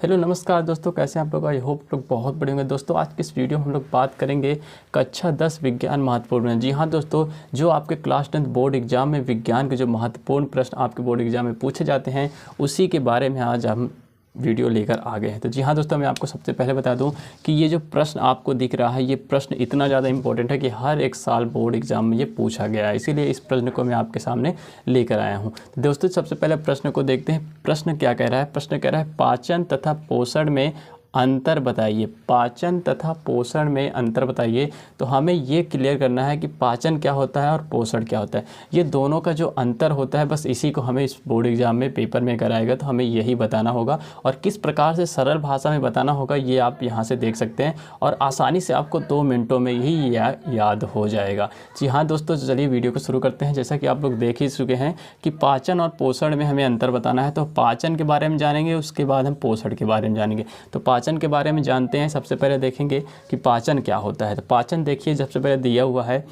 Hello नमस्कार दोस्तों, कैसे हैं आप लोग। आई होप लोग बहुत बड़े होंगे। दोस्तों आज की इस वीडियो में हम लोग बात करेंगे कक्षा 10 विज्ञान महत्वपूर्ण है। जी हाँ दोस्तों, जो आपके क्लास 10 बोर्ड एग्जाम में विज्ञान के जो महत्वपूर्ण प्रश्न आपके बोर्ड एग्जाम में पूछे जाते हैं उसी के बारे में आज हम वीडियो लेकर आ गए हैं। तो जी हाँ दोस्तों, मैं आपको सबसे पहले बता दूं कि ये जो प्रश्न आपको दिख रहा है ये प्रश्न इतना ज़्यादा इंपॉर्टेंट है कि हर एक साल बोर्ड एग्जाम में ये पूछा गया है, इसीलिए इस प्रश्न को मैं आपके सामने लेकर आया हूँ। तो दोस्तों सबसे पहले प्रश्न को देखते हैं। प्रश्न क्या कह रहा है? प्रश्न कह रहा है पाचन तथा पोषण में अंतर बताइए। पाचन तथा पोषण में अंतर बताइए। तो हमें ये क्लियर करना है कि पाचन क्या होता है और पोषण क्या होता है। ये दोनों का जो अंतर होता है बस इसी को हमें इस बोर्ड एग्जाम में पेपर में कराएगा, तो हमें यही बताना होगा और किस प्रकार से सरल भाषा में बताना होगा ये आप यहाँ से देख सकते हैं और आसानी से आपको 2 मिनटों में ही याद हो जाएगा। जी हाँ दोस्तों, चलिए वीडियो को शुरू करते हैं। जैसा कि आप लोग देख ही चुके हैं कि पाचन और पोषण में हमें अंतर बताना है, तो पाचन के बारे में जानेंगे, उसके बाद हम पोषण के बारे में जानेंगे। तो पाचन के बारे में जानते हैं। सबसे पहले देखेंगे कि पाचन क्या होता है। तो पाचन देखिए, सबसे पहले दिया हुआ है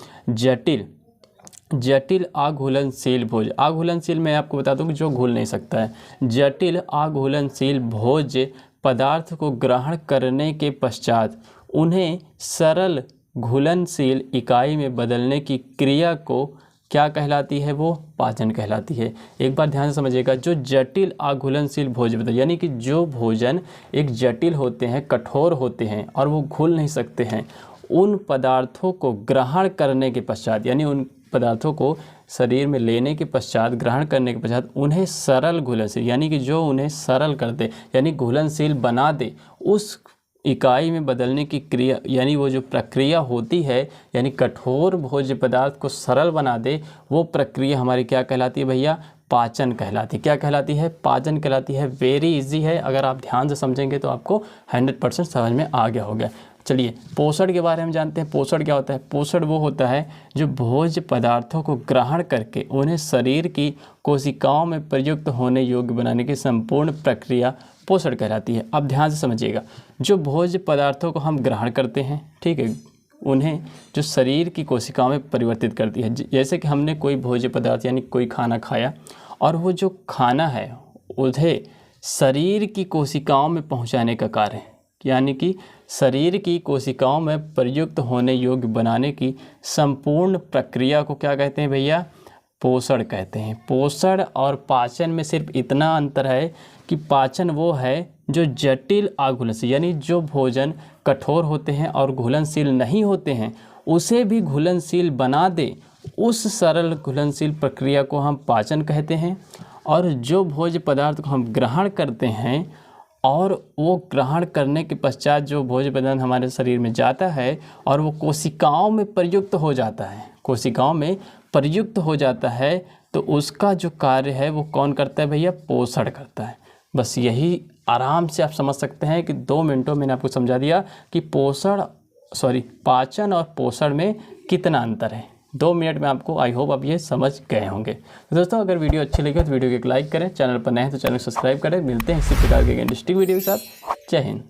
जटिल अघुलनशील भोज्य। अघुलनशील मैं आपको बता दूं कि जो घुल नहीं सकता है। जटिल अघुलनशील भोज्य पदार्थ को ग्रहण करने के पश्चात उन्हें सरल घुलनशील इकाई में बदलने की क्रिया को क्या कहलाती है? वो पाचन कहलाती है। एक बार ध्यान से समझिएगा, जो जटिल अघुलनशील भोजन बताइए, यानी कि जो भोजन एक जटिल होते हैं, कठोर होते हैं और वो घुल नहीं सकते हैं, उन पदार्थों को ग्रहण करने के पश्चात, यानी उन पदार्थों को शरीर में लेने के पश्चात, ग्रहण करने के पश्चात उन्हें सरल घुलनशील, यानी कि जो उन्हें सरल कर दे, यानी घुलनशील बना दे, उस इकाई में बदलने की क्रिया, यानी वो जो प्रक्रिया होती है, यानी कठोर भोज्य पदार्थ को सरल बना दे, वो प्रक्रिया हमारी क्या कहलाती है भैया? पाचन कहलाती है। क्या कहलाती है? पाचन कहलाती है। वेरी इजी है, अगर आप ध्यान से समझेंगे तो आपको 100% समझ में आ गया होगा। चलिए पोषण के बारे में जानते हैं। पोषण क्या होता है? पोषण वो होता है जो भोज्य पदार्थों को ग्रहण करके उन्हें शरीर की कोशिकाओं में प्रयुक्त होने योग्य बनाने की संपूर्ण प्रक्रिया पोषण कहलाती है। अब ध्यान से समझिएगा, जो भोज्य पदार्थों को हम ग्रहण करते हैं, ठीक है, उन्हें जो शरीर की कोशिकाओं में परिवर्तित करती है। जैसे कि हमने कोई भोज्य पदार्थ यानी कोई खाना खाया और वो जो खाना है उसे शरीर की कोशिकाओं में पहुंचाने का कार्य है, यानी कि शरीर की कोशिकाओं में प्रयुक्त होने योग्य बनाने की संपूर्ण प्रक्रिया को क्या कहते हैं भैया? पोषण कहते हैं। पोषण और पाचन में सिर्फ इतना अंतर है कि पाचन वो है जो जटिल अघुलनशील, यानी जो भोजन कठोर होते हैं और घुलनशील नहीं होते हैं उसे भी घुलनशील बना दे, उस सरल घुलनशील प्रक्रिया को हम पाचन कहते हैं। और जो भोज्य पदार्थ को हम ग्रहण करते हैं और वो ग्रहण करने के पश्चात जो भोज्य पदार्थ हमारे शरीर में जाता है और वो कोशिकाओं में प्रयुक्त हो जाता है, कोशिकाओं में प्रयुक्त हो जाता है, तो उसका जो कार्य है वो कौन करता है भैया? पोषण करता है। बस यही आराम से आप समझ सकते हैं कि 2 मिनटों में मैंने आपको समझा दिया कि पाचन और पोषण में कितना अंतर है। 2 मिनट में आपको आई होप आप ये समझ गए होंगे। तो दोस्तों अगर वीडियो अच्छी लगे तो वीडियो को एक लाइक करें, चैनल पर नए हैं तो चैनल को सब्सक्राइब करें। मिलते हैं इसी प्रकार के इंटरेस्टिंग वीडियो के साथ। जय हिंद।